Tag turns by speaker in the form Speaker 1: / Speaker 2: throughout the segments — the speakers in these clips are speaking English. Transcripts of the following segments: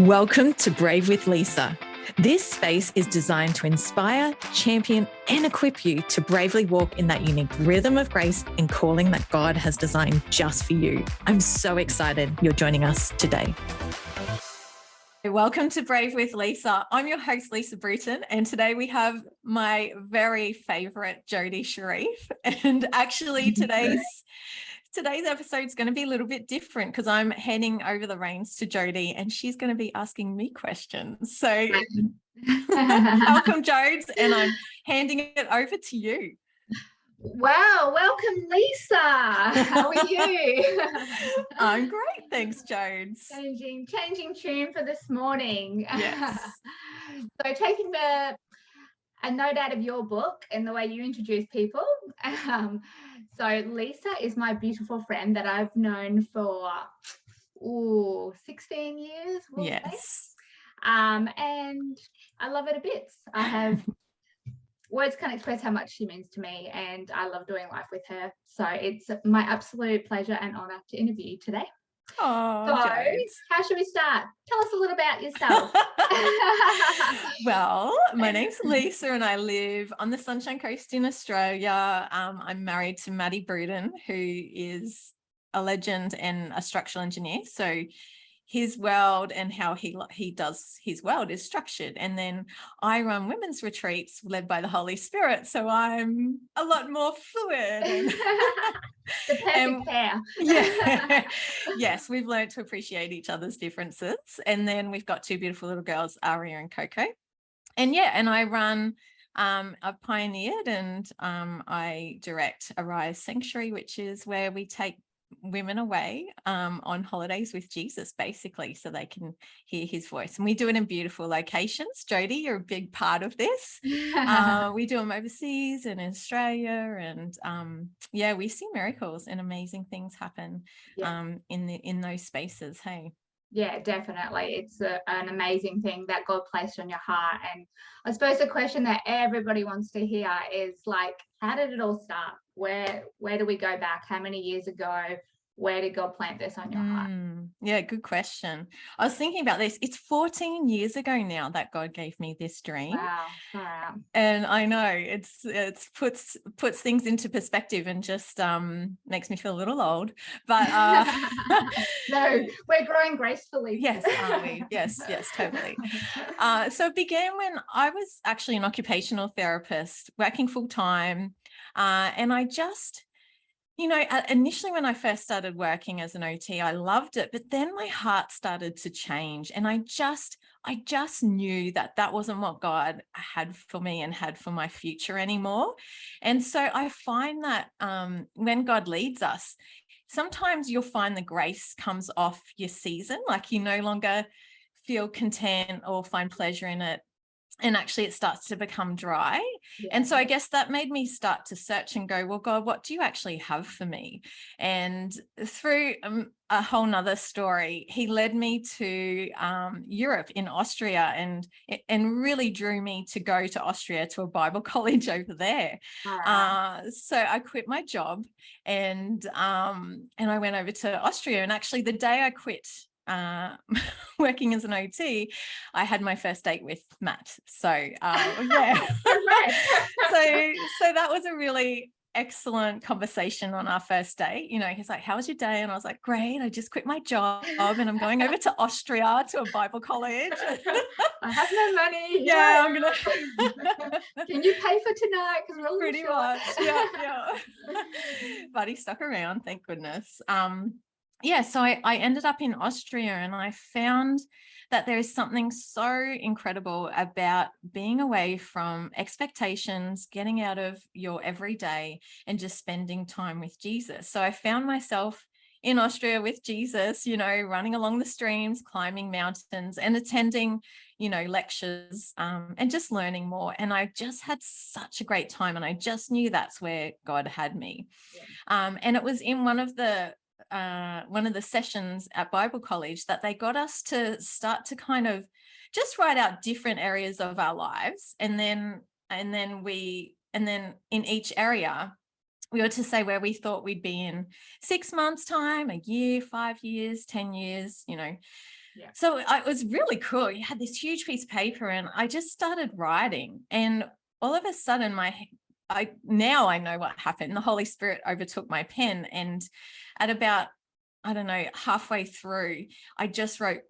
Speaker 1: Welcome to Brave with Lisa. This space is designed to inspire, champion, and equip you to bravely walk in that unique rhythm of grace and calling that God has designed just for you. I'm so excited you're joining us today. Welcome to Brave with Lisa. I'm your host, Lisa Bruton, and today we have my very favorite Jodi Sharif. And actually today's episode is going to be a little bit different because I'm handing over the reins to Jodi and she's going to be asking me questions. So welcome, Jodes, and I'm handing it over to you.
Speaker 2: Wow, welcome, Lisa. How are you?
Speaker 1: I'm great, thanks, Jodes.
Speaker 2: Changing tune for this morning.
Speaker 1: Yes.
Speaker 2: So taking a note out of your book and the way you introduce people. So Lisa is my beautiful friend that I've known for 16 years.
Speaker 1: Yes.
Speaker 2: And I love it a bit. I have words can't express how much she means to me, and I love doing life with her. So it's my absolute pleasure and honor to interview you today.
Speaker 1: Oh,
Speaker 2: so
Speaker 1: Jodes.
Speaker 2: How should we start? Tell us a little about yourself.
Speaker 1: Well, my name's Lisa and I live on the Sunshine Coast in Australia. I'm married to Maddie Bruton, who is a legend and a structural engineer. So his world and how he does his world is structured. And then I run women's retreats led by the Holy Spirit. So I'm a lot more fluid. And
Speaker 2: the perfect pair.
Speaker 1: Yeah. Yes, we've learned to appreciate each other's differences. And then we've got two beautiful little girls, Aria and Coco. And I run, I've pioneered and I direct Arise Sanctuary, which is where we take women away on holidays with Jesus, basically, so they can hear his voice. And we do it in beautiful locations. Jodi, you're a big part of this. We do them overseas and in Australia, and we see miracles and amazing things happen in those spaces. Hey.
Speaker 2: Yeah, definitely. It's an amazing thing that God placed on your heart. And I suppose the question that everybody wants to hear is like, how did it all start? Where do we go back? How many years ago? Where did God plant this on your heart?
Speaker 1: Yeah, good question. I was thinking about this. It's 14 years ago now that God gave me this dream.
Speaker 2: Wow.
Speaker 1: And I know it's puts things into perspective and just makes me feel a little old. But
Speaker 2: no, we're growing gracefully.
Speaker 1: Yes, aren't we? Yes, totally. So it began when I was actually an occupational therapist working full time. And I just, initially when I first started working as an OT, I loved it, but then my heart started to change. And I just knew that wasn't what God had for me and had for my future anymore. And so I find that when God leads us, sometimes you'll find the grace comes off your season, like you no longer feel content or find pleasure in it. And actually it starts to become dry. Yeah. And so I guess that made me start to search and go, well, God, what do you actually have for me? And through a whole nother story, he led me to Europe in Austria and really drew me to go to Austria to a Bible college over there. So I quit my job and I went over to Austria. And actually the day I quit working as an OT, I had my first date with Matt. So so that was a really excellent conversation on our first date. He's like, how was your day? And I was like, great, I just quit my job and I'm going over to Austria to a Bible college.
Speaker 2: I have no money.
Speaker 1: Yeah, I'm gonna
Speaker 2: can you pay for tonight? Because we're
Speaker 1: pretty much. Yeah. But he stuck around, thank goodness. So I ended up in Austria and I found that there is something so incredible about being away from expectations, getting out of your everyday and just spending time with Jesus. So I found myself in Austria with Jesus, running along the streams, climbing mountains and attending, lectures and just learning more. And I just had such a great time and I just knew that's where God had me. And it was in one of the sessions at Bible College that they got us to start to kind of just write out different areas of our lives. And then in each area, we were to say where we thought we'd be in 6 months time, a year, 5 years, 10 years,
Speaker 2: Yeah.
Speaker 1: So it was really cool. He had this huge piece of paper and I just started writing, and all of a sudden now I know what happened. The Holy Spirit overtook my pen, and at about, I don't know, halfway through, I just wrote,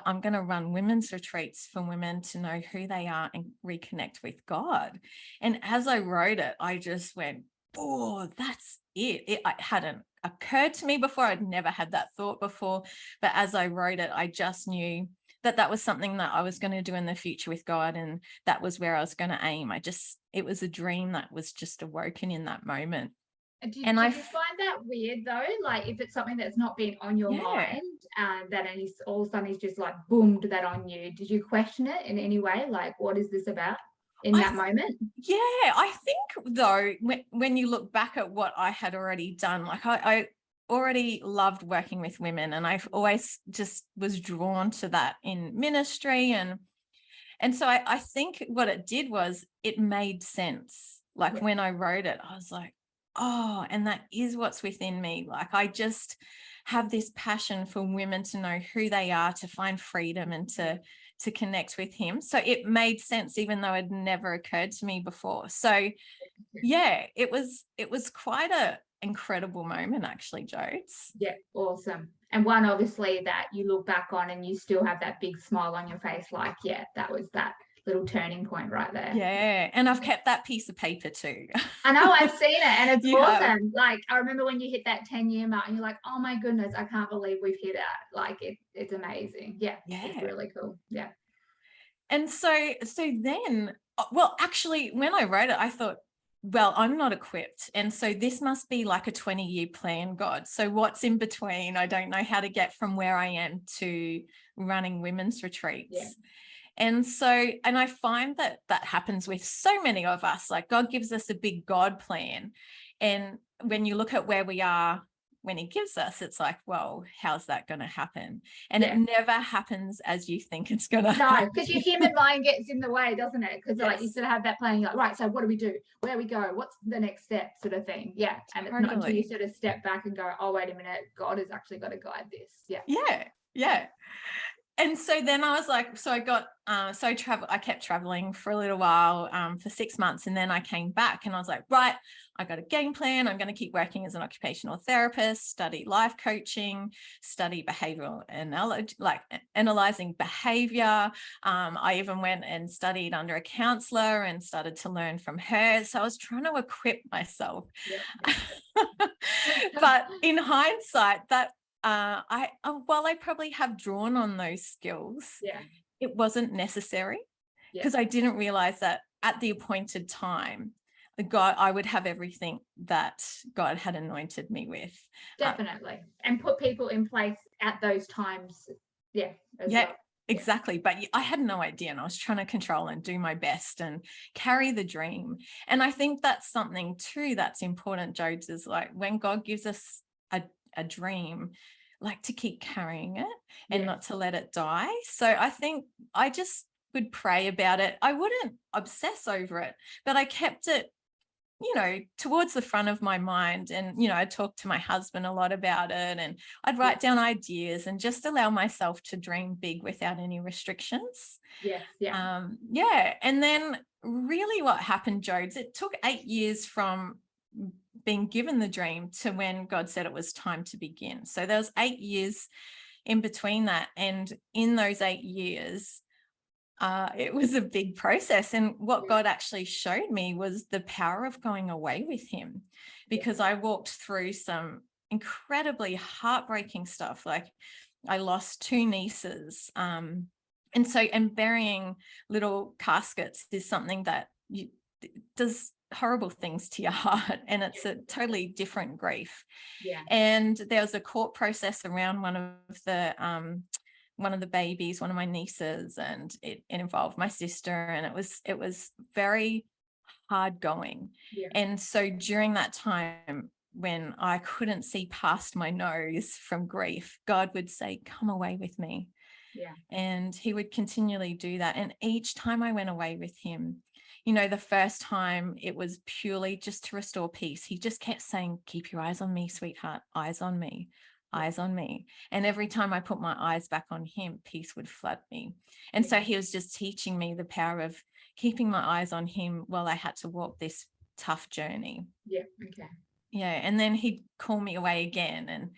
Speaker 1: I'm going to run women's retreats for women to know who they are and reconnect with God. And as I wrote it, I just went, oh, that's it. It hadn't occurred to me before. I'd never had that thought before. But as I wrote it, I just knew that that was something that I was going to do in the future with God. And that was where I was going to aim. It was a dream that was just awoken in that moment.
Speaker 2: And did
Speaker 1: And
Speaker 2: you find that weird though? Like if it's something that's not been on your mind, that and all of a sudden he's just like boomed that on you. Did you question it in any way? Like, what is this about in that moment?
Speaker 1: Yeah, I think though, when you look back at what I had already done, like I already loved working with women, and I've always just was drawn to that in ministry. And so I think what it did was it made sense. Like when I wrote it, I was like, oh, and that is what's within me. Like I just have this passion for women to know who they are, to find freedom, and to connect with him. So it made sense, even though it never occurred to me before. So yeah, it was quite a incredible moment actually, Jodes.
Speaker 2: Yeah, awesome. And one obviously that you look back on and you still have that big smile on your face, like, yeah, that was that little turning point right there.
Speaker 1: Yeah, and I've kept that piece of paper too.
Speaker 2: I know, I've seen it and it's awesome.
Speaker 1: Have.
Speaker 2: Like I remember when you hit that 10-year mark and you're like, oh my goodness, I can't believe we've hit it. Like it's amazing. Yeah, it's really cool. Yeah.
Speaker 1: And so then, well, actually, when I wrote it, I thought, well, I'm not equipped. And so this must be like a 20-year plan, God. So what's in between? I don't know how to get from where I am to running women's retreats.
Speaker 2: Yeah.
Speaker 1: And I find that happens with so many of us. Like God gives us a big God plan. And when you look at where we are when he gives us, it's like, well, how's that going to happen? And it never happens as you think it's going to happen.
Speaker 2: No, because your human mind gets in the way, doesn't it? Because like you sort of have that plan, you're like, right, so what do we do? Where we go? What's the next step sort of thing? Yeah. And it's not until you sort of step back and go, oh, wait a minute, God has actually got to guide this. Yeah.
Speaker 1: Yeah. And so then I was like, so I got, I kept traveling for a little while, for 6 months. And then I came back and I was like, right, I got a game plan. I'm going to keep working as an occupational therapist, study life coaching, study behavioral analogy, like analyzing behavior. I even went and studied under a counselor and started to learn from her. So I was trying to equip myself. Yeah. But in hindsight, that, while I probably have drawn on those skills, it wasn't necessary, because I didn't realize that at the appointed time, I would have everything that God had anointed me with.
Speaker 2: Definitely. And put people in place at those times. Yeah. Well.
Speaker 1: Exactly. But I had no idea, and I was trying to control and do my best and carry the dream. And I think that's something too that's important, Jodes, is like when God gives us a dream, like to keep carrying it and not to let it die. So I think I just would pray about it. I wouldn't obsess over it, but I kept it, towards the front of my mind. And, I talked to my husband a lot about it, and I'd write down ideas and just allow myself to dream big without any restrictions. And then really what happened, Jodes, it took 8 years from being given the dream to when God said it was time to begin. So there was 8 years in between that. And in those 8 years, it was a big process. And what God actually showed me was the power of going away with him, because I walked through some incredibly heartbreaking stuff. Like I lost 2 nieces. And burying little caskets is something that does horrible things to your heart, and it's a totally different grief. And there was a court process around one of the babies, one of my nieces, and it involved my sister, and it was very hard going. And so during that time, when I couldn't see past my nose from grief, God would say, come away with me. And he would continually do that. And each time I went away with him, the first time it was purely just to restore peace. He just kept saying, keep your eyes on me, sweetheart, eyes on me. eyes on me. And every time I put my eyes back on him, peace would flood me. And so he was just teaching me the power of keeping my eyes on him while I had to walk this tough journey.
Speaker 2: Yeah. Okay.
Speaker 1: Yeah. And then he'd call me away again, and,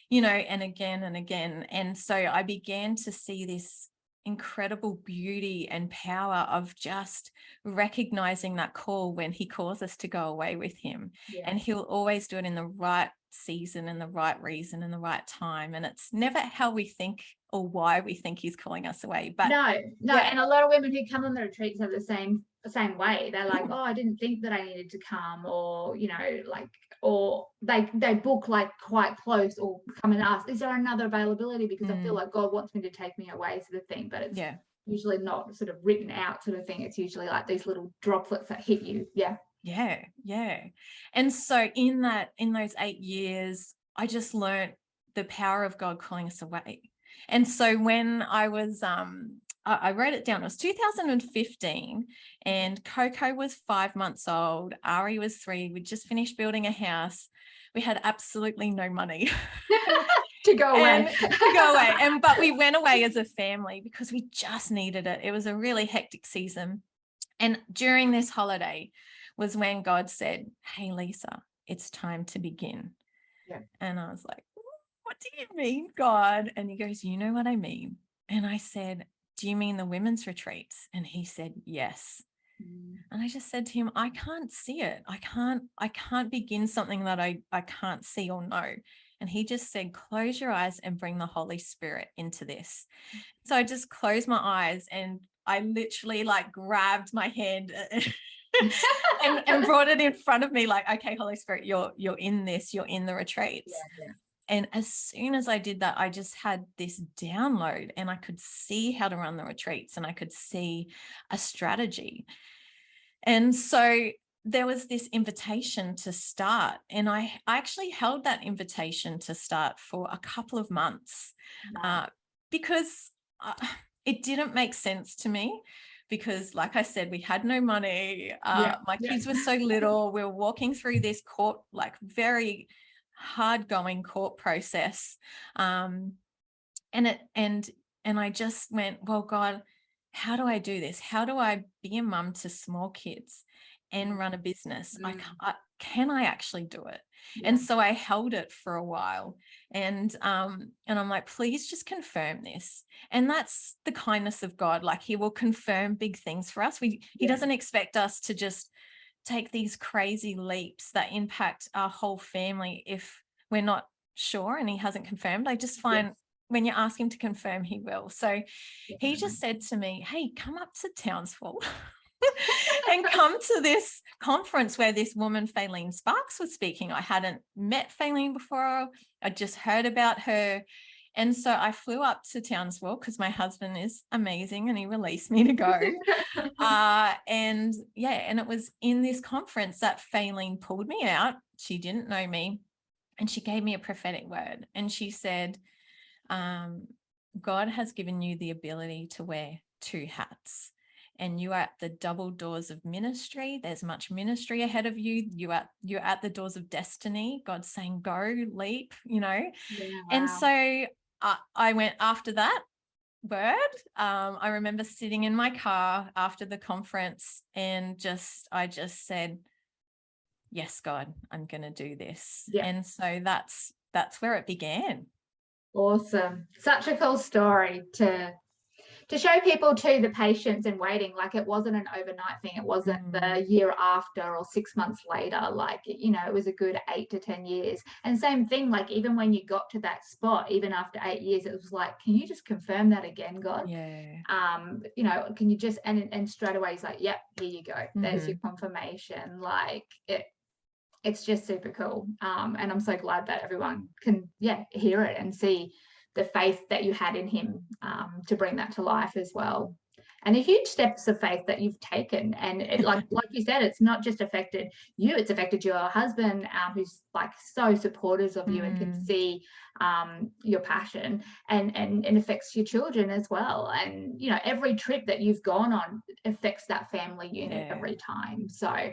Speaker 1: you know, and again and again. And so I began to see this incredible beauty and power of just recognizing that call when he calls us to go away with him.
Speaker 2: Yeah.
Speaker 1: And he'll always do it in the right season and the right reason and the right time. And it's never how we think or why we think he's calling us away. But
Speaker 2: No.
Speaker 1: yeah.
Speaker 2: And a lot of women who come on the retreats are the same way. They're like, oh, I didn't think that I needed to come, or, you know, like, or they book like quite close, or come and ask, is there another availability, because I feel like God wants me to take me away, sort of thing. But it's usually not sort of written out sort of thing. It's usually like these little droplets that hit you.
Speaker 1: Yeah. And so in those 8 years, I just learned the power of God calling us away. And so when I was, I wrote it down, it was 2015, and Coco was 5 months old. Ari was 3. We'd just finished building a house. We had absolutely no money
Speaker 2: to go away.
Speaker 1: But we went away as a family because we just needed it. It was a really hectic season. And during this holiday was when God said, hey, Lisa, it's time to begin.
Speaker 2: Yeah.
Speaker 1: And I was like, what do you mean, God? And he goes, you know what I mean? And I said, do you mean the women's retreats? And he said, yes. And I just said to him, I can't see it. I can't begin something that I can't see or know. And he just said, close your eyes and bring the Holy Spirit into this. So I just closed my eyes, and I literally like grabbed my hand and brought it in front of me, like, okay, Holy Spirit, you're in this, you're in the retreats.
Speaker 2: Yeah.
Speaker 1: And as soon as I did that, I just had this download, and I could see how to run the retreats, and I could see a strategy. And so there was this invitation to start, and I actually held that invitation to start for a couple of months.
Speaker 2: Wow.
Speaker 1: Because it didn't make sense to me, because like I said, we had no money. My kids were so little. We were walking through this court, like very hard going court process. And I just went, well, God, how do I do this? How do I be a mum to small kids and run a business? Can I actually do it? Yeah. And so I held it for a while, and I'm like, please just confirm this. And that's the kindness of God. Like, he will confirm big things for us. He doesn't expect us to just take these crazy leaps that impact our whole family if we're not sure and he hasn't confirmed. I just find when you ask him to confirm, he will. So he just said to me, hey, come up to Townsville and come to this conference where this woman, Faylene Sparks, was speaking. I hadn't met Faylene before. I just heard about her. And so I flew up to Townsville because my husband is amazing and he released me to go. And it was in this conference that Faylene pulled me out. She didn't know me, and she gave me a prophetic word. And she said, God has given you the ability to wear 2 hats. And you are at the double doors of ministry. There's much ministry ahead of you. You're at the doors of destiny. God's saying, go, leap, you know. Yeah, wow. And so I went after that word. I remember sitting in my car after the conference, and I just said, yes, God, I'm going to do this. Yeah. And so that's where it began.
Speaker 2: Awesome. Such a cool story to show people too the patience and waiting. Like, it wasn't an overnight thing. It wasn't the year after or 6 months later. Like, you know, it was a good 8 to 10 years. And same thing, like, even when you got to that spot, even after 8 years, it was like, can you just confirm that again, God?
Speaker 1: Yeah.
Speaker 2: You know, can you just, and straight away he's like, yep, here you go. There's your confirmation. Like, it's just super cool. And I'm so glad that everyone can hear it and see the faith that you had in him, to bring that to life as well. And the huge steps of faith that you've taken. And it, like you said, it's not just affected you, it's affected your husband, who's like so supportive of you and can see your passion, and affects your children as well. And, you know, every trip that you've gone on affects that family unit every time. So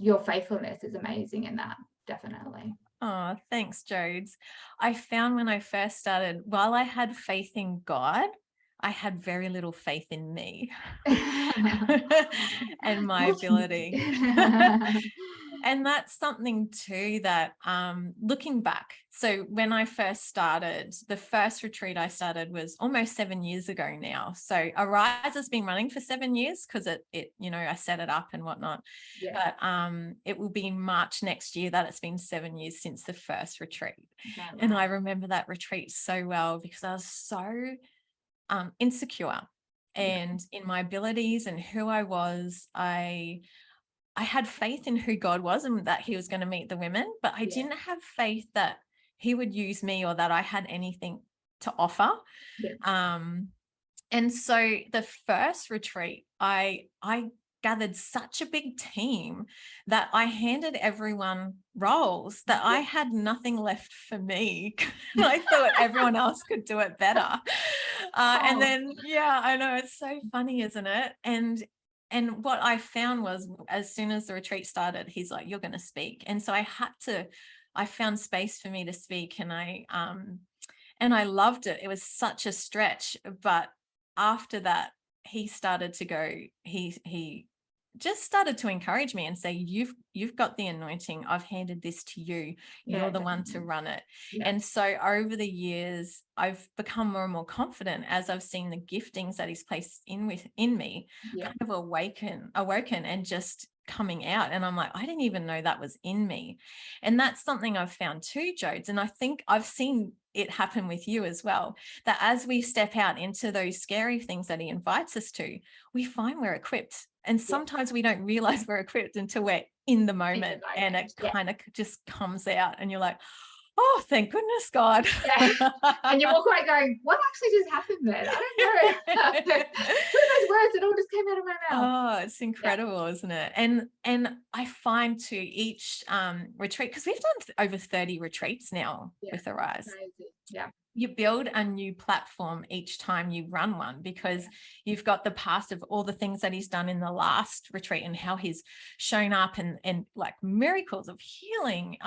Speaker 2: your faithfulness is amazing in that, definitely.
Speaker 1: Oh, thanks, Jodes. I found when I first started, while I had faith in God, I had very little faith in me and my ability. And that's something too that looking back, so when I first started, the first retreat I started was almost 7 years ago now. So Arise has been running for 7 years because it I set it up and whatnot.
Speaker 2: Yeah.
Speaker 1: But it will be March next year that it's been 7 years since the first retreat.
Speaker 2: Okay,
Speaker 1: And I
Speaker 2: right.
Speaker 1: remember that retreat so well because I was so insecure
Speaker 2: Yeah.
Speaker 1: and in my abilities and who I was. I had faith in who God was and that he was going to meet the women, but I
Speaker 2: Yeah.
Speaker 1: didn't have faith that he would use me or that I had anything to offer.
Speaker 2: Yeah.
Speaker 1: And so the first retreat, I gathered such a big team that I handed everyone roles that I had nothing left for me. I thought everyone else could do it better. And
Speaker 2: Oh,
Speaker 1: then, yeah, I know, it's so funny, isn't it? And what I found was as soon as the retreat started, he's like, you're going to speak. And so I found space for me to speak, and I loved it. It was such a stretch, but after that, he started to go, he just started to encourage me and say, you've got the anointing. I've handed this to you.
Speaker 2: yeah,
Speaker 1: You're the one to
Speaker 2: definitely.
Speaker 1: run it.
Speaker 2: Yeah.
Speaker 1: And so over the years, I've become more and more confident as I've seen the giftings that he's placed in me
Speaker 2: Yeah.
Speaker 1: kind of awoken and just coming out. And I'm like, I didn't even know that was in me. And that's something I've found too, Jodes. And I think I've seen it happen with you as well, that as we step out into those scary things that he invites us to, we find we're equipped. And sometimes we don't realize we're equipped until we're in the moment and it
Speaker 2: Yeah.
Speaker 1: kind of just comes out and you're like, oh, thank goodness, God.
Speaker 2: Yeah. And you walk away going, what actually just happened then? I don't know. What are those words that all just came out of my mouth?
Speaker 1: Oh, it's incredible, isn't it? And I find too each retreat, because we've done over 30 retreats now
Speaker 2: Yeah.
Speaker 1: with Arise.
Speaker 2: Crazy. Yeah.
Speaker 1: You build a new platform each time you run one, because you've got the past of all the things that he's done in the last retreat and how he's shown up and like miracles of healing,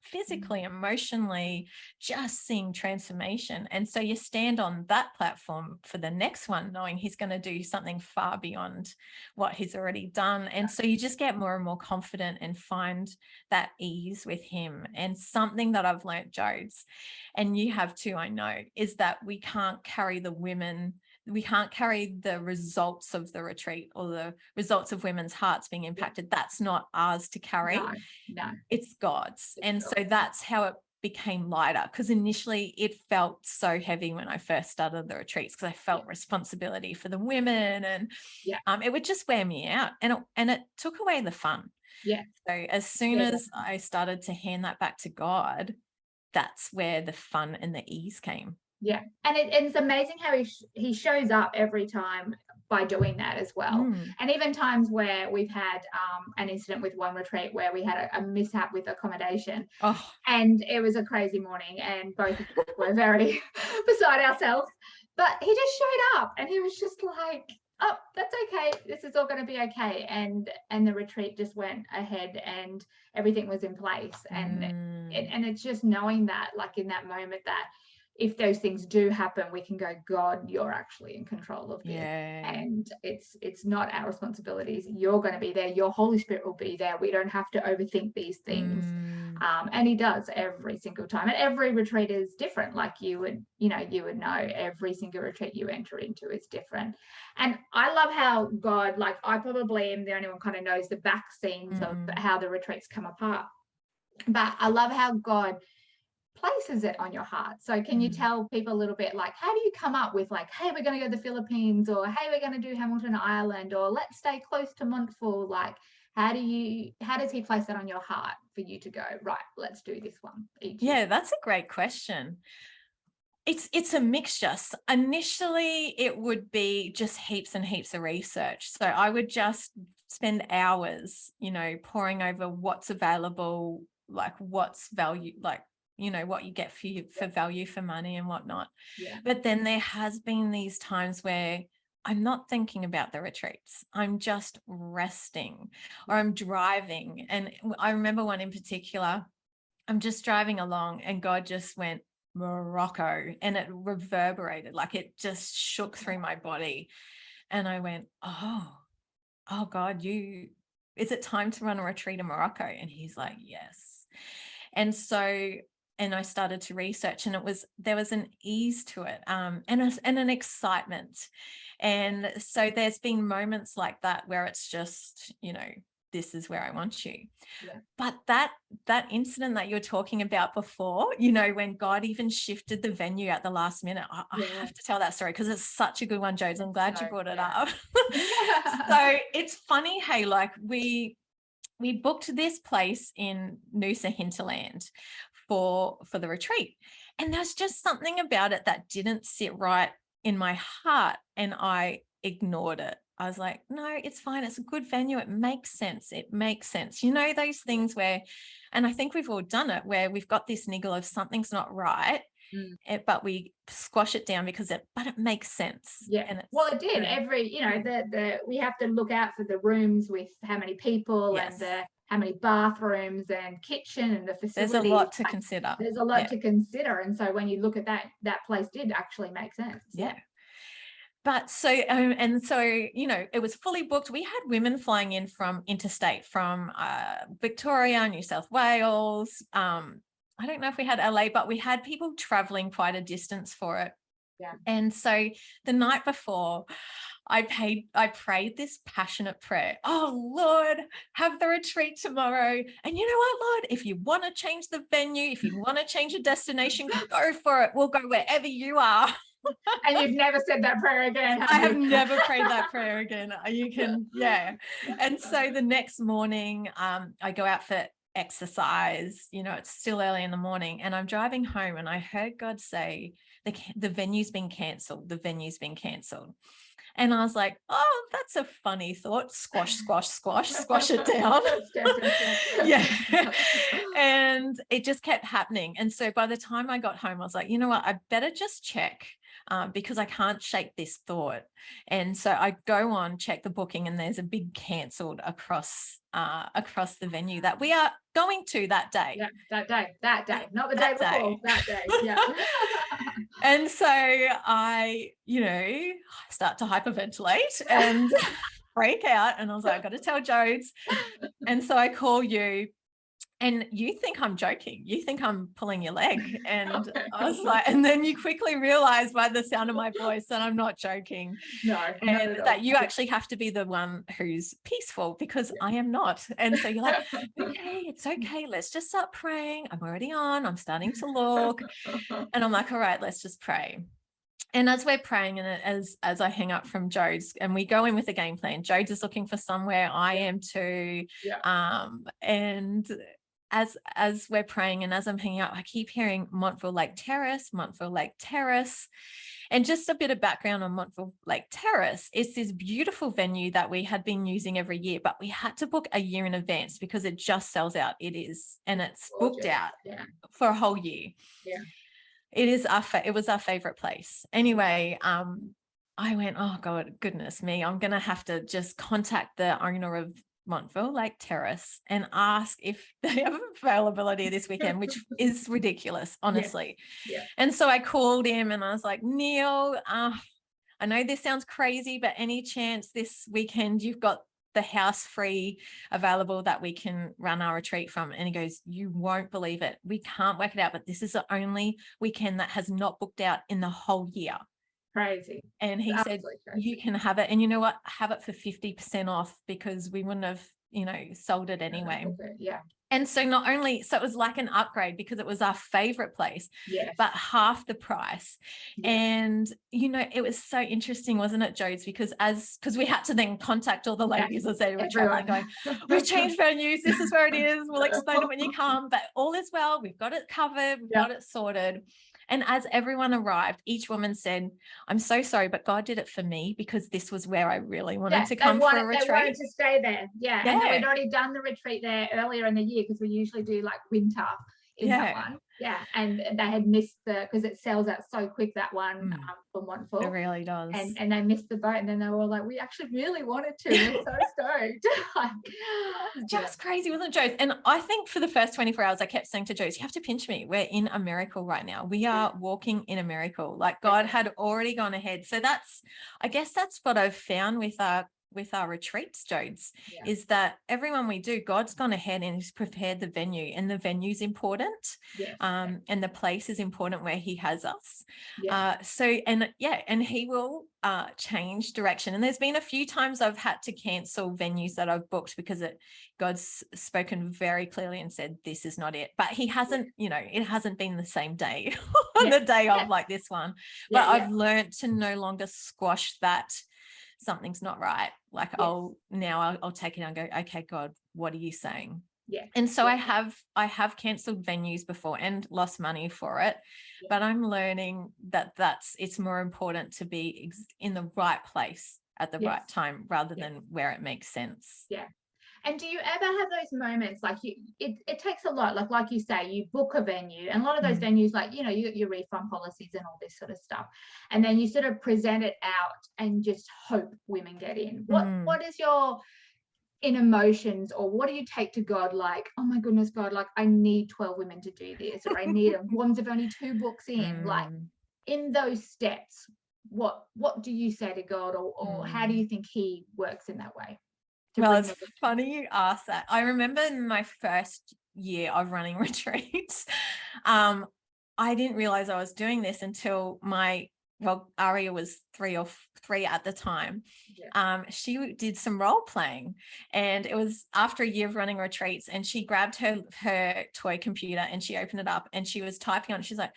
Speaker 1: physically, emotionally, just seeing transformation. And so you stand on that platform for the next one, knowing he's going to do something far beyond what he's already done. And so you just get more and more confident and find that ease with him. And something that I've learned, Jodes, and you have too, I know, is that we can't carry the results of the retreat or the results of women's hearts being impacted. That's not ours to carry.
Speaker 2: No.
Speaker 1: It's God's. And so that's how it became lighter, because initially it felt so heavy when I first started the retreats, because I felt responsibility for the women, and it would just wear me out, and it took away the fun.
Speaker 2: Yeah.
Speaker 1: So as soon as I started to hand that back to God, that's where the fun and the ease came.
Speaker 2: Yeah. And it's amazing how he shows up every time by doing that as well. And even times where we've had an incident with one retreat where we had a mishap with accommodation. And it was a crazy morning and both of us were very beside ourselves. But he just showed up and he was just like, oh, that's okay. This is all going to be okay. And the retreat just went ahead and everything was in place. And it's just knowing that, like in that moment, that if those things do happen, we can go, God, you're actually in control of this. And it's not our responsibilities. You're going to be there. Your Holy Spirit will be there. We don't have to overthink these things. And he does every single time. And every retreat is different. Like you would know every single retreat you enter into is different. And I love how God, like I probably am the only one kind of knows the back scenes of how the retreats come apart. But I love how God places it on your heart. So can you tell people a little bit, like, how do you come up with, like, hey, we're going to go to the Philippines, or hey, we're going to do Hamilton Island, or let's stay close to Montfort? Like, how does he place that on your heart for you to go, right, let's do this one each year?
Speaker 1: That's a great question. It's a mixture. Initially, it would be just heaps and heaps of research. So I would just spend hours, poring over what's available, like what's value, like, what you get for value for money and whatnot. But then there has been these times where I'm not thinking about the retreats. I'm just resting, or I'm driving. And I remember one in particular I'm just driving along and God just went, Morocco, and it reverberated, like it just shook through my body. And I went, oh God, is it time to run a retreat in Morocco? And he's like, yes. And so, and I started to research, and there was an ease to it, and an excitement. And so there's been moments like that where it's just, this is where I want you.
Speaker 2: Yeah.
Speaker 1: But that incident that you were talking about before, when God even shifted the venue at the last minute, I have to tell that story because it's such a good one, Jodi. I'm glad you brought it up. So it's funny, hey, like we booked this place in Noosa Hinterland for the retreat, and there's just something about it that didn't sit right in my heart, and I ignored it. I was like, no, it's fine. It's a good venue. It makes sense. Those things where, and I think we've all done it, where we've got this niggle of something's not right, but we squash it down but it makes sense.
Speaker 2: Yeah.
Speaker 1: And
Speaker 2: well, it did. We have to look out for the rooms with how many people,
Speaker 1: yes,
Speaker 2: and how many bathrooms and kitchen and the facilities.
Speaker 1: There's a lot to consider.
Speaker 2: There's a lot to consider. And so when you look at that place did actually make sense.
Speaker 1: Yeah. But so, it was fully booked. We had women flying in from interstate, from Victoria, New South Wales. I don't know if we had LA, but we had people traveling quite a distance for it.
Speaker 2: Yeah.
Speaker 1: And so the night before, I prayed this passionate prayer. Oh, Lord, have the retreat tomorrow. And you know what, Lord, if you want to change the venue, if you want to change the destination, go for it. We'll go wherever you are.
Speaker 2: And you've never said that prayer again.
Speaker 1: I have never prayed that prayer again. You can, yeah. And so the next morning, I go out for exercise. It's still early in the morning, and I'm driving home, and I heard God say, the venue's been cancelled. The venue's been cancelled. And I was like, oh, that's a funny thought. Squash it down. Yeah. And it just kept happening. And so by the time I got home, I was like, you know what, I better just check, because I can't shake this thought. And so I go on, check the booking, and there's a big cancelled across the venue that we are going to that day.
Speaker 2: Yeah, that day, not the day before, that day. Yeah.
Speaker 1: And so I, start to hyperventilate and break out. And I was like, I got to tell Jodes. And so I call you, and you think I'm joking. You think I'm pulling your leg. And I was like, and then you quickly realize by the sound of my voice that I'm not joking.
Speaker 2: No,
Speaker 1: and that you actually have to be the one who's peaceful, because I am not. And so you're like, okay, it's okay. Let's just start praying. I'm already on. I'm starting to look. And I'm like, all right, let's just pray. And as we're praying, and as I hang up from Jodes, and we go in with a game plan, Jodes is looking for somewhere, I am too.
Speaker 2: Yeah.
Speaker 1: And as we're praying, and as I'm hanging up, I keep hearing Montville Lake Terrace. And just a bit of background on Montville Lake Terrace. It's this beautiful venue that we had been using every year, but we had to book a year in advance because it just sells out. It is, and it's booked out for a whole year.
Speaker 2: Yeah.
Speaker 1: It was our favorite place. Anyway, I went, oh God, goodness me, I'm going to have to just contact the owner of Montville Lake Terrace and ask if they have availability this weekend, which is ridiculous, honestly.
Speaker 2: Yeah.
Speaker 1: And so I called him and I was like, Neil, I know this sounds crazy, but any chance this weekend you've got the house free available that we can run our retreat from? And he goes, you won't believe it. We can't work it out, but this is the only weekend that has not booked out in the whole year.
Speaker 2: Crazy.
Speaker 1: And he said, you can have it. And you know what? Have it for 50% off, because we wouldn't have, sold it anyway.
Speaker 2: Yeah.
Speaker 1: And so it was like an upgrade, because it was our favorite place, but half the price. Yeah. And, it was so interesting, wasn't it, Jodes? Because we had to then contact all the ladies as they were traveling, going, we've changed venues. This is where it is. We'll explain it when you come, but all is well. We've got it covered. We've got it sorted. And as everyone arrived, each woman said, I'm so sorry, but God did it for me, because this was where I really wanted to come for a retreat.
Speaker 2: They wanted to stay there. Yeah. And we'd already done the retreat there earlier in the year, because we usually do like winter in that one. Yeah, and they had missed because it sells out so quick, that one from
Speaker 1: It
Speaker 2: Montfort.
Speaker 1: really does.
Speaker 2: And they missed the boat, and then they were like, we actually really wanted to. We're so stoked.
Speaker 1: Just crazy, wasn't it, Joe? And I think for the first 24 hours, I kept saying to Joe, you have to pinch me. We're in a miracle right now. We are walking in a miracle. Like God had already gone ahead. So I guess that's what I've found with our retreats, Jodes, is that everyone we do, God's gone ahead and he's prepared the venue, and the venue's important. And the place is important where he has us. And he will change direction. And there's been a few times I've had to cancel venues that I've booked because God's spoken very clearly and said, this is not it. But he hasn't, it hasn't been the same day on the day of like this one. But I've learned to no longer squash that something's not right. Like I'll take it and go, okay, God, what are you saying? And so I have cancelled venues before and lost money for it, but I'm learning that it's more important to be in the right place at the right time rather than where it makes sense.
Speaker 2: And do you ever have those moments like it takes a lot, like you say, you book a venue, and a lot of those venues, like, you got your refund policies and all this sort of stuff, and then you sort of present it out and just hope women get in. What is your in emotions, or what do you take to God, like, oh my goodness, God, like I need 12 women to do this, or I need ones of only 2 books in, like in those steps, what do you say to God, or how do you think he works in that way?
Speaker 1: Well, it's funny you ask that. I remember in my first year of running retreats, I didn't realize I was doing this until Aria was 3 at the time. She did some role playing, and it was after a year of running retreats, and she grabbed her toy computer and she opened it up and she was typing on it. She's like,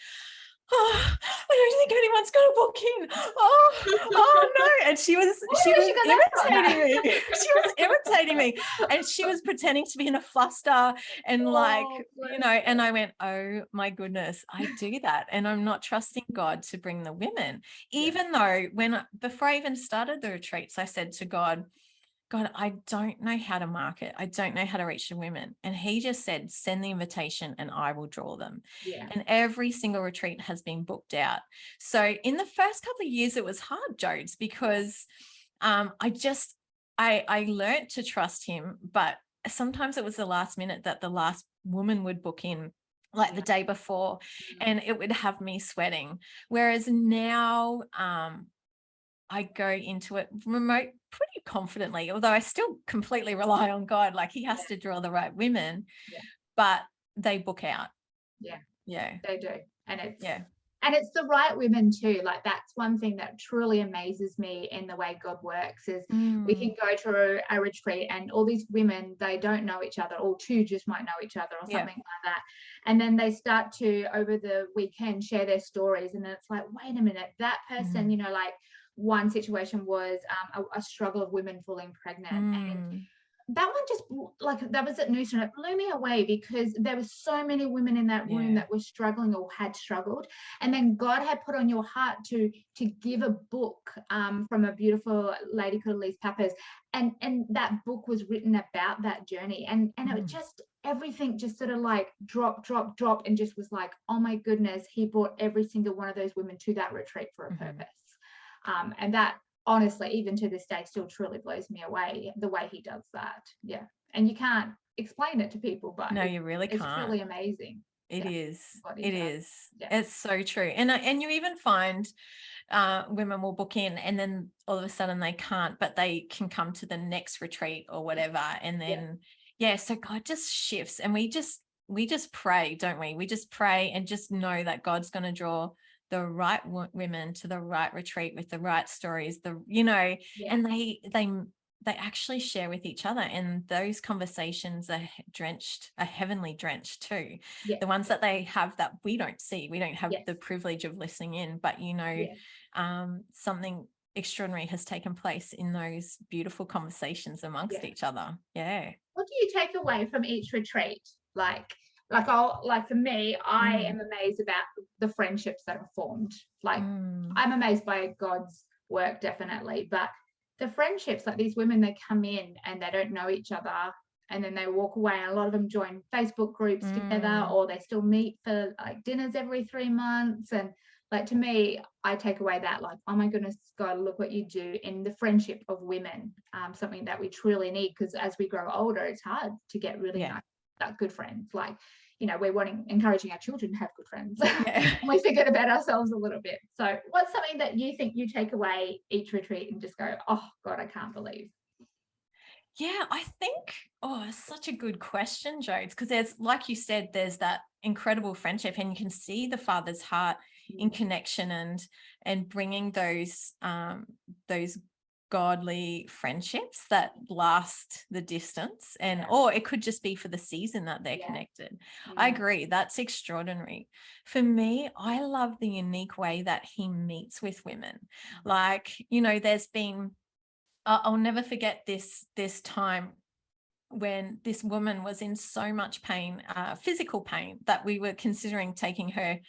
Speaker 1: oh, I don't think anyone's going to book in. Oh no. And she was irritating me. She was irritating me. And she was pretending to be in a fluster and and I went, oh my goodness, I do that. And I'm not trusting God to bring the women. Even though before I even started the retreats, I said to God, I don't know how to market. I don't know how to reach the women. And he just said, send the invitation and I will draw them. And every single retreat has been booked out. So in the first couple of years, it was hard, Jodes, because I learned to trust him, but sometimes it was the last minute that the last woman would book in, like the day before, and it would have me sweating. Whereas now, I go into it remote pretty confidently, although I still completely rely on God. Like he has to draw the right women, but they book out.
Speaker 2: They do. And it's the right women too. Like that's one thing that truly amazes me in the way God works is we can go to a retreat and all these women, they don't know each other, or 2 just might know each other or something like that. And then they start to, over the weekend, share their stories. And then it's like, wait a minute, that person, like one situation was a struggle of women falling pregnant. And that one just, like, that was at Noosa, and it blew me away because there were so many women in that room that were struggling or had struggled, and then God had put on your heart to give a book from a beautiful lady called Elise Pappas, and that book was written about that journey, and it was just, everything just sort of like drop, and just was like, oh my goodness, he brought every single one of those women to that retreat for a purpose. And that, honestly, even to this day, still truly blows me away, the way he does that. And you can't explain it to people, but
Speaker 1: no, you really can't.
Speaker 2: It's truly amazing.
Speaker 1: It is. It's so true. And you even find women will book in and then all of a sudden they can't, but they can come to the next retreat or whatever. And then so God just shifts, and we just pray, don't we? We just pray and just know that God's going to draw the right women to the right retreat with the right stories, and they actually share with each other, and those conversations are heavenly drenched too. The ones that they have that we don't see, we don't have the privilege of listening in, but something extraordinary has taken place in those beautiful conversations amongst each other.
Speaker 2: What do you take away from each retreat? Like for me, I am amazed about the friendships that are formed. Like I'm amazed by God's work, definitely, but the friendships, like these women, they come in and they don't know each other, and then they walk away, and a lot of them join Facebook groups together, or they still meet for like dinners every 3 months. And like, to me, I take away that, like, oh my goodness, God, look what you do in the friendship of women, something that we truly need, because as we grow older, it's hard to get really nice, good friends. Like, you know, we're encouraging our children to have good friends. And we forget about ourselves a little bit. So what's something that you think you take away each retreat and just go, oh God, I can't believe?
Speaker 1: Yeah, I think, it's such a good question, Jodi, because there's, like you said, there's that incredible friendship, and you can see the Father's heart in connection and bringing those godly friendships that last the distance, and or it could just be for the season that they're connected. I agree, that's extraordinary. For me, I love the unique way that he meets with women. Like, you know, there's been, I'll never forget this time when this woman was in so much pain, physical pain, that we were considering taking her,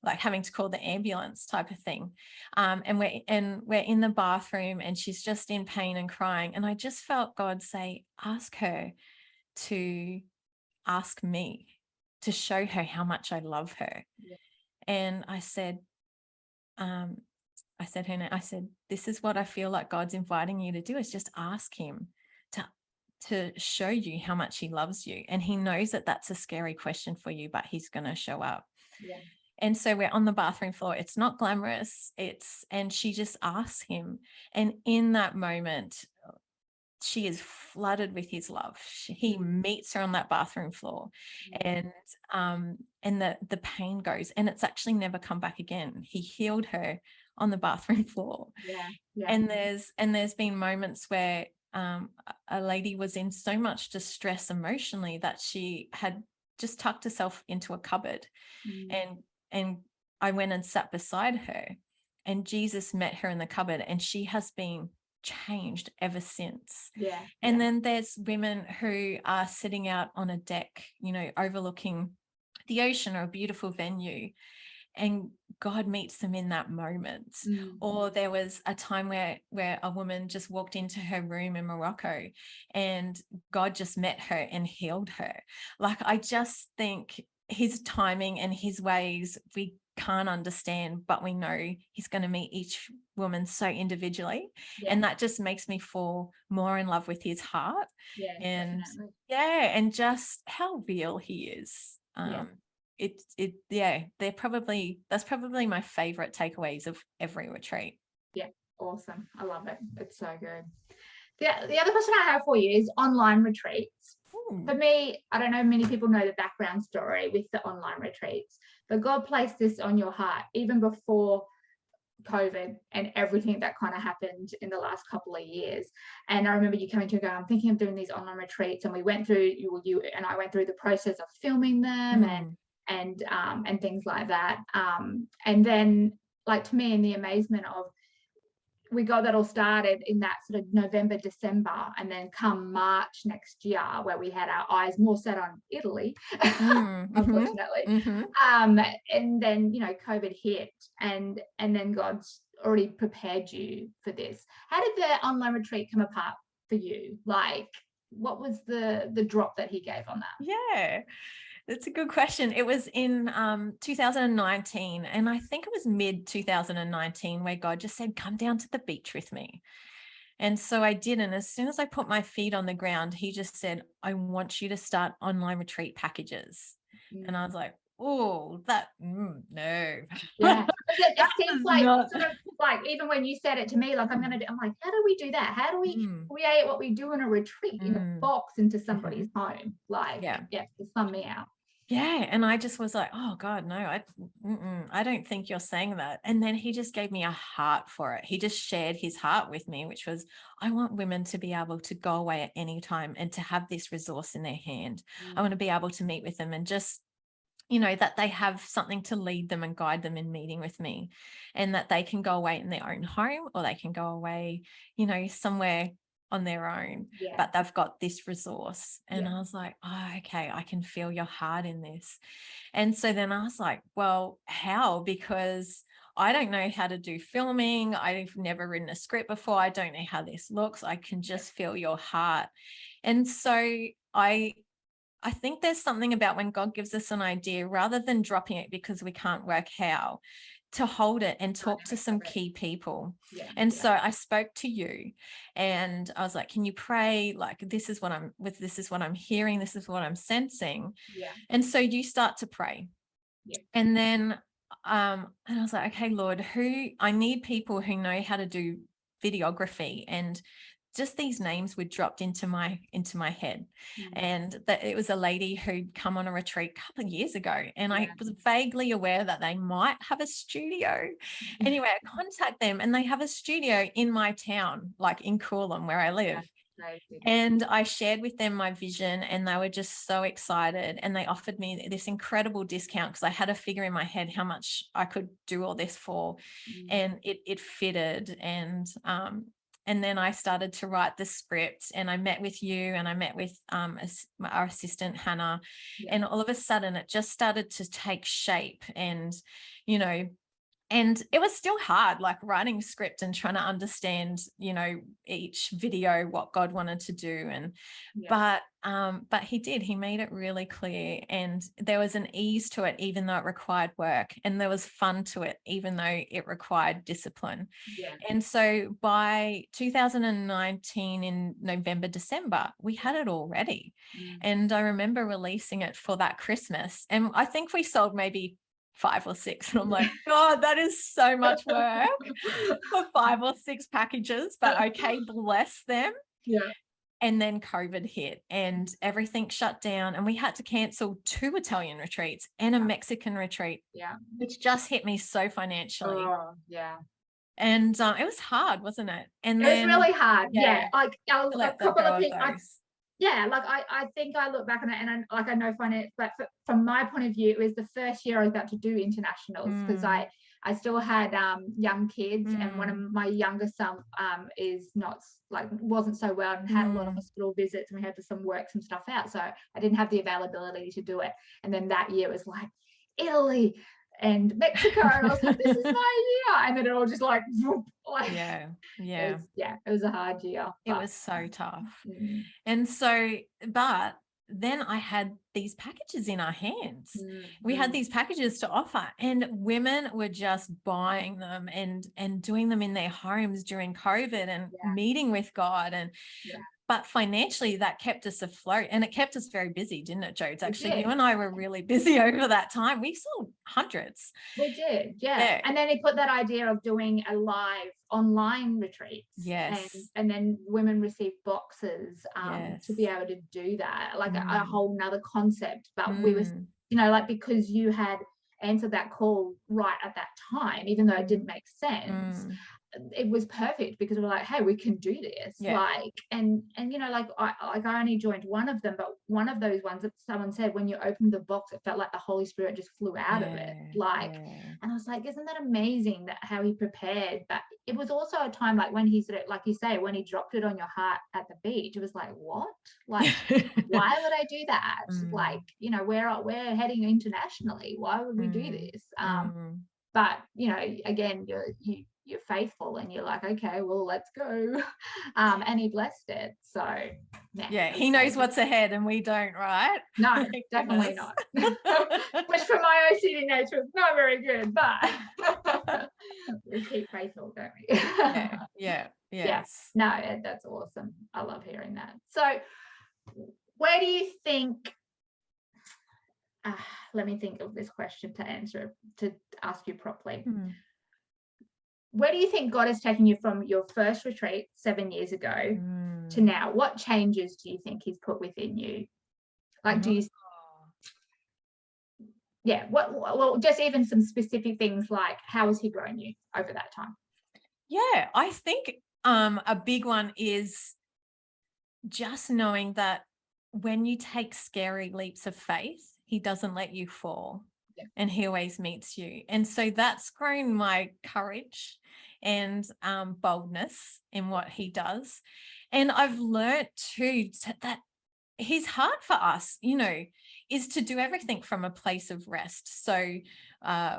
Speaker 1: like having to call the ambulance type of thing. And we're in the bathroom, and she's just in pain and crying. And I just felt God say, ask her to ask me to show her how much I love her. And I said, I said, this is what I feel like God's inviting you to do, is just ask him to show you how much he loves you. And he knows that that's a scary question for you, but he's going to show up. And so we're on the bathroom floor. It's not glamorous. And she just asks him. And in that moment, she is flooded with his love. He meets her on that bathroom floor, and the pain goes, and it's actually never come back again. He healed her on the bathroom floor. And there's been moments where a lady was in so much distress emotionally that she had just tucked herself into a cupboard, and I went and sat beside her, and Jesus met her in the cupboard, and she has been changed ever since. And then there's women who are sitting out on a deck, you know, overlooking the ocean or a beautiful venue, and God meets them in that moment. Or there was a time where a woman just walked into her room in Morocco, and God just met her and healed her. Like, I just think his timing and his ways, we can't understand, but we know he's going to meet each woman so individually. And that just makes me fall more in love with his heart. And and just how real he is. That's probably my favorite takeaways of every retreat.
Speaker 2: Awesome. I love it. It's so good. The other question I have for you is online retreats. For me, I don't know, many people know the background story with the online retreats, but God placed this on your heart even before COVID and everything that kind of happened in the last couple of years. And I remember you coming to go, I'm thinking of doing these online retreats, and we went through, you and I went through the process of filming them and things like that. And then, like, to me, in the amazement of, we got that all started in that sort of November, December, and then come March next year, where we had our eyes more set on Italy, unfortunately. And then, you know, COVID hit, and then God's already prepared you for this. How did the online retreat come apart for you? Like, what was the drop that he gave on that?
Speaker 1: That's a good question. It was in 2019, and I think it was mid 2019, where God just said, come down to the beach with me. And so I did. And as soon as I put my feet on the ground, he just said, I want you to start online retreat packages. And I was like, oh, no.
Speaker 2: It seems like, sort of like, even when you said it to me, like, I'm like, how do we do that? How do we create what we do in a retreat in a box into somebody's home? Like, just sum me out.
Speaker 1: And I just was like, oh God, no, I don't think you're saying that. And then he just gave me a heart for it. He just shared his heart with me, which was, I want women to be able to go away at any time and to have this resource in their hand. I want to be able to meet with them and just, you know, that they have something to lead them and guide them in meeting with me, and that they can go away in their own home, or they can go away, you know, somewhere on their own, but they've got this resource. And I was like, oh, okay, I can feel your heart in this. And so then I was like, well, how? Because I don't know how to do filming. I've never written a script before. I don't know how this looks. I can just feel your heart. And so I think there's something about when God gives us an idea, rather than dropping it because we can't work how, to hold it and talk to some key people.
Speaker 2: Yeah.
Speaker 1: And so I spoke to you and I was like, can you pray? Like, this is what I'm hearing. This is what I'm sensing.
Speaker 2: Yeah.
Speaker 1: And so you start to pray.
Speaker 2: Yeah.
Speaker 1: And then, and I was like, okay, Lord, I need people who know how to do videography, and just these names were dropped into my head. And that it was a lady who'd come on a retreat a couple of years ago, and I was vaguely aware that they might have a studio. Anyway, I contact them, and they have a studio in my town, like in Coolum where I live. And I shared with them my vision, and they were just so excited, and they offered me this incredible discount because I had a figure in my head how much I could do all this for, and it fitted. And then I started to write the script, and I met with you, and I met with our assistant, Hannah. And all of a sudden it just started to take shape. And, you know, and it was still hard, like writing script and trying to understand, you know, each video, what God wanted to do. And, but he made it really clear, and there was an ease to it, even though it required work, and there was fun to it, even though it required discipline. And so by 2019, in November, December, we had it all ready. And I remember releasing it for that Christmas, and I think we sold maybe 5 or 6, and I'm like, God, that is so much work for 5 or 6 packages, but okay, bless them. And then COVID hit, and everything shut down, and we had to cancel 2 Italian retreats and a Mexican retreat, which just hit me so financially. And it was hard, wasn't it? And
Speaker 2: it was really hard. Like a couple of people. Like I think I look back on it, and I know finance, but from my point of view, it was the first year I was about to do internationals, because I still had young kids, and one of my youngest son wasn't so well, and had a lot of hospital visits, and we had to work some stuff out, so I didn't have the availability to do it. And then that year was like Italy and Mexico, and I was like, this is my year. And then it all just like it was a hard year.
Speaker 1: It was so tough. And so, but then I had these packages in our hands. We had these packages to offer, and women were just buying them and doing them in their homes during COVID, and meeting with God. And but financially, that kept us afloat, and it kept us very busy, didn't it, Jodes? Actually, you and I were really busy over that time. We sold hundreds.
Speaker 2: We did, And then he put that idea of doing a live online retreat. And then women received boxes to be able to do that, like a whole nother concept. But we was, because you had answered that call right at that time, even though it didn't make sense. It was perfect, because we were like, hey, we can do this. And I only joined one of them, but one of those ones that someone said, when you opened the box, it felt like the Holy Spirit just flew out of it. And I was like, isn't that amazing that how he prepared? But it was also a time, like when he said it, like you say, when he dropped it on your heart at the beach, it was like, what? Like, why would I do that? Like, we're heading internationally. Why would we do this? But again, you're faithful, and you're like, okay, well, let's go. And he blessed it. So
Speaker 1: he knows what's ahead, and we don't, right?
Speaker 2: No, definitely not. Which from my OCD nature is not very good, but we keep faithful, don't we?
Speaker 1: Yes.
Speaker 2: No, that's awesome. I love hearing that. So where do you think, let me think of this question to ask you properly. Where do you think God has taken you from your first retreat 7 years ago to now? What changes do you think he's put within you? Like, do you, well, just even some specific things, like how has he grown you over that time?
Speaker 1: I think a big one is just knowing that when you take scary leaps of faith, he doesn't let you fall. And he always meets you. And so that's grown my courage and boldness in what he does. And I've learned too that his heart for us, is to do everything from a place of rest. So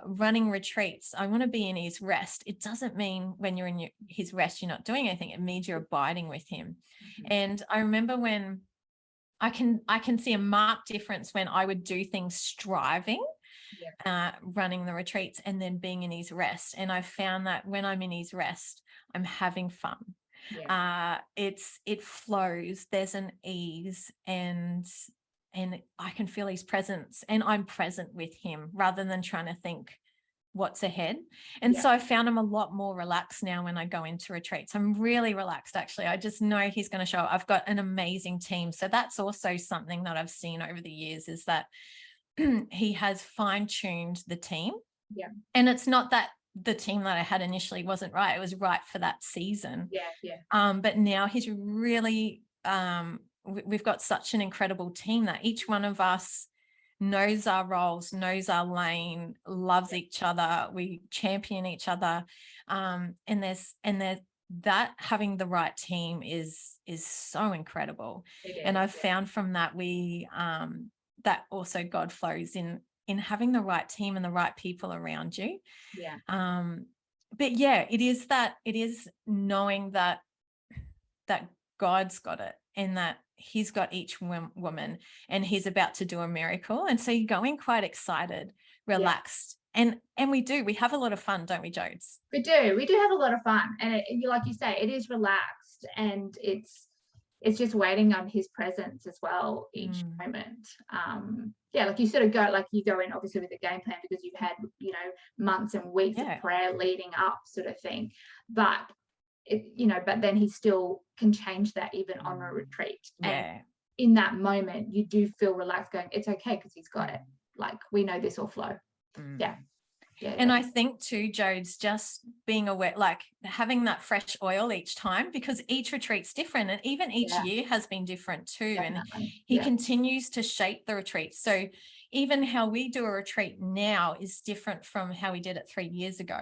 Speaker 1: running retreats, I want to be in his rest. It doesn't mean when you're in his rest, you're not doing anything. It means you're abiding with him. And I remember when I can see a marked difference when I would do things striving, running the retreats, and then being in his rest. And I've found that when I'm in his rest, I'm having fun. It flows. There's an ease, and I can feel his presence, and I'm present with him rather than trying to think what's ahead. And so I found I'm a lot more relaxed now when I go into retreats. I'm really relaxed, actually. I just know he's going to show up. I've got an amazing team. So that's also something that I've seen over the years, is that he has fine-tuned the team. And it's not that the team that I had initially wasn't right. It was right for that season. But now he's really, we've got such an incredible team that each one of us knows our roles, knows our lane, loves each other. We champion each other. And there's that having the right team is so incredible. And I've found from that that also God flows in having the right team and the right people around you. But it is knowing that God's got it, and that he's got each woman, and he's about to do a miracle. And so you're going quite excited, relaxed, and we have a lot of fun, don't we, Jodes?
Speaker 2: We do have a lot of fun, and like you say, it is relaxed, and it's just waiting on his presence as well each moment. Like you sort of you go in obviously with a game plan, because you've had months and weeks of prayer leading up, sort of thing, but but then he still can change that even on a retreat. And in that moment you do feel relaxed, going, it's okay, because he's got it. Like, we know this will flow. And
Speaker 1: I think too, Jodes, just being aware, like having that fresh oil each time, because each retreat's different, and even each year has been different too. Definitely. And he continues to shape the retreat. So even how we do a retreat now is different from how we did it 3 years ago.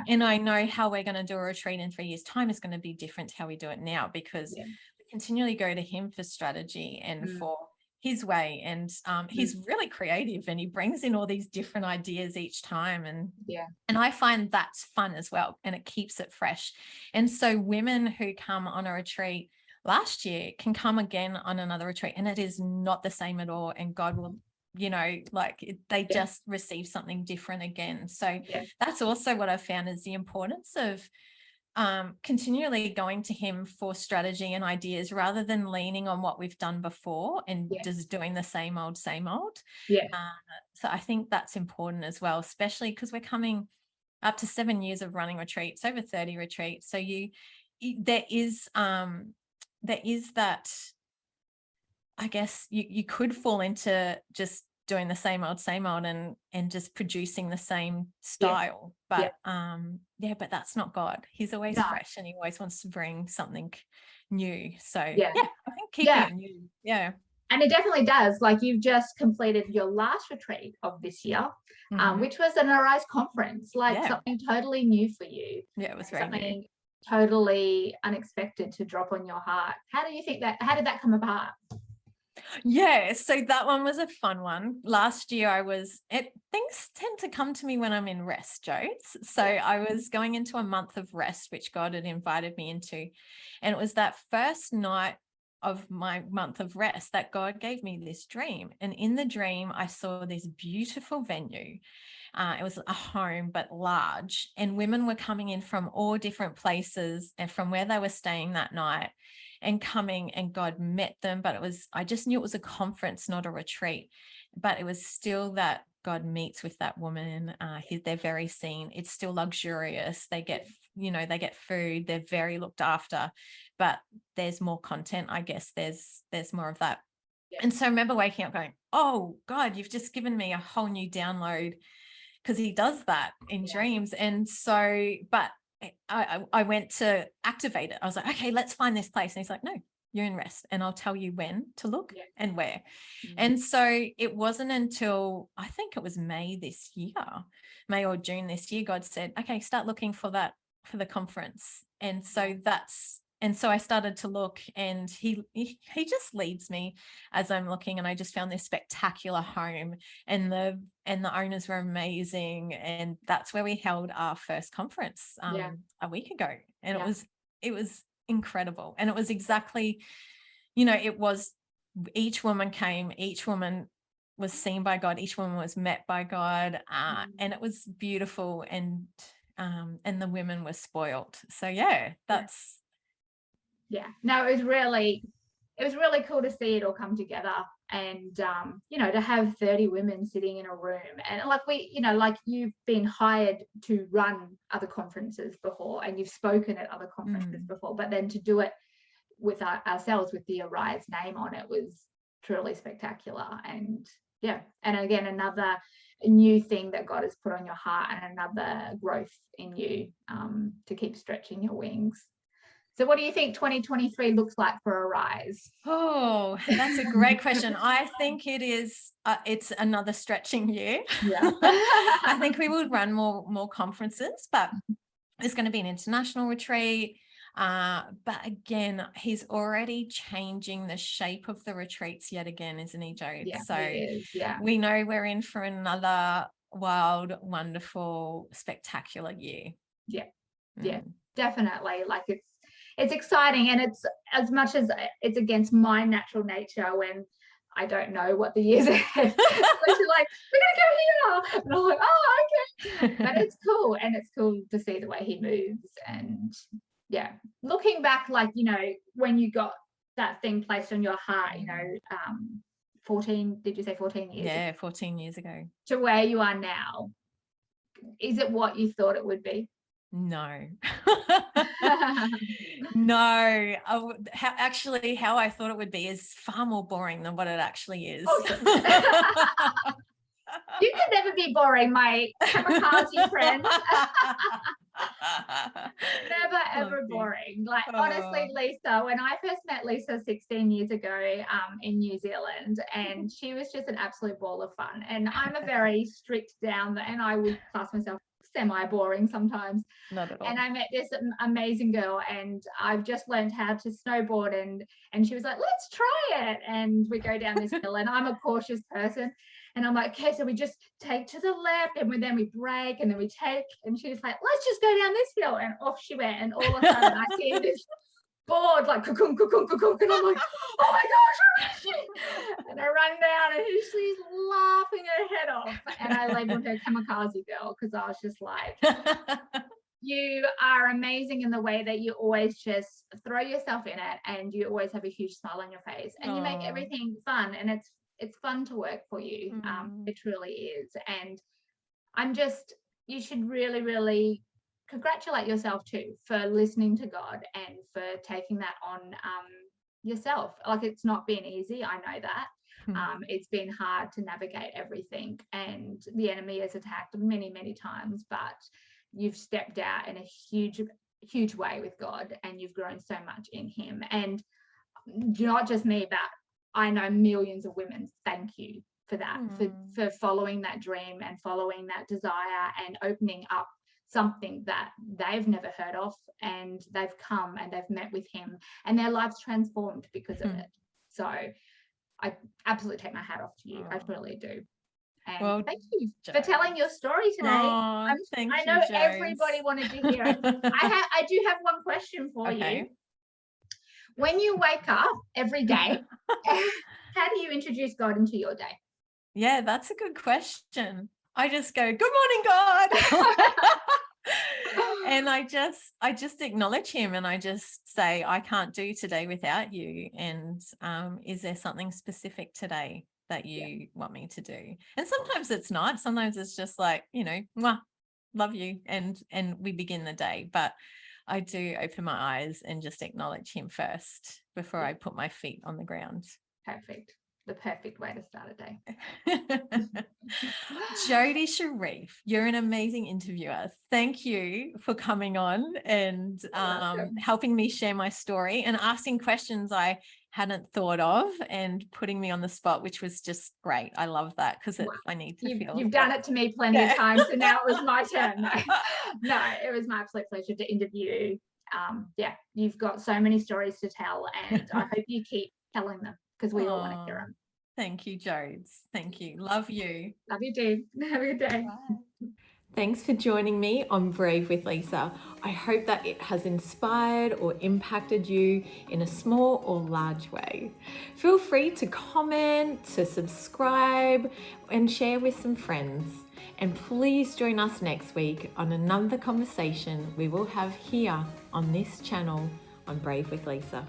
Speaker 1: And I know how we're going to do a retreat in 3 years' time is going to be different to how we do it now, because we continually go to him for strategy and for his way. And he's really creative, and he brings in all these different ideas each time. And I find that's fun as well, and it keeps it fresh. And so women who come on a retreat last year can come again on another retreat, and it is not the same at all. And God will, they just receive something different again. So that's also what I've found is the importance of continually going to him for strategy and ideas, rather than leaning on what we've done before and just doing the same old. So I think that's important as well, especially because we're coming up to 7 years of running retreats, over 30 retreats. So there is that, I guess you could fall into just doing the same old and just producing the same style. But but that's not God. He's always fresh, and he always wants to bring something new. So I think keeping it new.
Speaker 2: And it definitely does. Like, you've just completed your last retreat of this year, which was an Arise conference, something totally new for you.
Speaker 1: It was very new.
Speaker 2: Totally unexpected to drop on your heart. How did that come apart?
Speaker 1: So that one was a fun one. Last year things tend to come to me when I'm in rest, Jodes. So I was going into a month of rest, which God had invited me into. And it was that first night of my month of rest that God gave me this dream. And in the dream, I saw this beautiful venue. It was a home, but large, and women were coming in from all different places and from where they were staying that night, and coming, and God met them. But I just knew it was a conference, not a retreat, but it was still that God meets with that woman. They're very seen. It's still luxurious. They get food. They're very looked after, but there's more content. I guess there's more of that. And so I remember waking up going, oh God, you've just given me a whole new download, because he does that in dreams. And so, but I went to activate it. I was like, okay, let's find this place. And he's like, no, you're in rest, and I'll tell you when to look and where. And so it wasn't until, I think it was May or June this year, God said, okay, start looking for the conference. And so I started to look, and he just leads me as I'm looking, and I just found this spectacular home, and the owners were amazing, and that's where we held our first conference a week ago, and it was incredible, and it was exactly, it was each woman came, each woman was seen by God, each woman was met by God, and it was beautiful, and the women were spoiled. So that's
Speaker 2: no, it was really cool to see it all come together, and to have 30 women sitting in a room, and like like you've been hired to run other conferences before, and you've spoken at other conferences before, but then to do it with ourselves with the Arise name on it was truly spectacular. And and again, another new thing that God has put on your heart, and another growth in you to keep stretching your wings. So what do you think 2023 looks like for Arise?
Speaker 1: Oh, that's a great question. I think it's another stretching year.
Speaker 2: Yeah.
Speaker 1: I think we will run more conferences, but there's going to be an international retreat. But again, he's already changing the shape of the retreats yet again, isn't he, Jodi?
Speaker 2: Yeah,
Speaker 1: so
Speaker 2: he is,
Speaker 1: we know we're in for another wild, wonderful, spectacular year.
Speaker 2: Yeah, definitely. Like it's exciting, and it's, as much as it's against my natural nature when I don't know what the year's ahead. She's like, we're gonna go here, and I'm like, oh, okay. But it's cool, and it's cool to see the way he moves. And looking back, like, when you got that thing placed on your heart, 14, did you say 14 years?
Speaker 1: Yeah, 14 years ago.
Speaker 2: To where you are now, is it what you thought it would be?
Speaker 1: No. No. How I thought it would be is far more boring than what it actually is.
Speaker 2: You could never be boring, my kamikaze friend. Never ever boring. Like, honestly, Lisa, when I first met Lisa 16 years ago in New Zealand, and she was just an absolute ball of fun. And I'm a very strict down, and I would class myself semi-boring sometimes.
Speaker 1: Not at all.
Speaker 2: And I met this amazing girl, and I've just learned how to snowboard, and she was like, let's try it. And we go down this hill, and I'm a cautious person, and I'm like, okay, so we just take to the left, and then we brake, and then we take, and she's like, let's just go down this hill. And off she went, and all of a sudden I see this board like cocoon, cocoon, cocoon, and I'm like, oh my gosh, where is she? And I run down, and she's laughing her head off, and I labeled her kamikaze girl, because I was just like, you are amazing in the way that you always just throw yourself in it, and you always have a huge smile on your face, and you make everything fun, and it's fun to work for you. It truly is. And you should really, really congratulate yourself too for listening to God and for taking that on yourself. Like, it's not been easy, I know that. It's been hard to navigate everything, and the enemy has attacked many, many times, but you've stepped out in a huge way with God, and you've grown so much in him. And not just me, but I know millions of women thank you for that, for following that dream and following that desire, and opening up something that they've never heard of, and they've come and they've met with him, and their lives transformed because of it. So I absolutely take my hat off to you. I really do. And thank you for telling your story today. I know everybody wanted to hear it. I do have one question for you. When you wake up every day, how do you introduce God into your day?
Speaker 1: Yeah, that's a good question. I just go, good morning, God. And I just acknowledge him, and I just say, I can't do today without you. And is there something specific today that you want me to do? And sometimes it's not. Sometimes it's just like, mwah, love you, and we begin the day. But I do open my eyes and just acknowledge him first before I put my feet on the ground.
Speaker 2: Perfect. The perfect way to start a day.
Speaker 1: Jodi Sharif, you're an amazing interviewer. Thank you for coming on and helping me share my story and asking questions I hadn't thought of and putting me on the spot, which was just great. I love that, because I need to feel.
Speaker 2: You've done it to me plenty of times, so now it was my turn. No, it was my absolute pleasure to interview. You've got so many stories to tell, and I hope you keep telling them, because we all want to hear them.
Speaker 1: Thank you, Jodes. Thank you. Love you.
Speaker 2: Love you too. Have a good day.
Speaker 1: Bye. Thanks for joining me on Brave with Lisa. I hope that it has inspired or impacted you in a small or large way. Feel free to comment, to subscribe, and share with some friends. And please join us next week on another conversation we will have here on this channel on Brave with Lisa.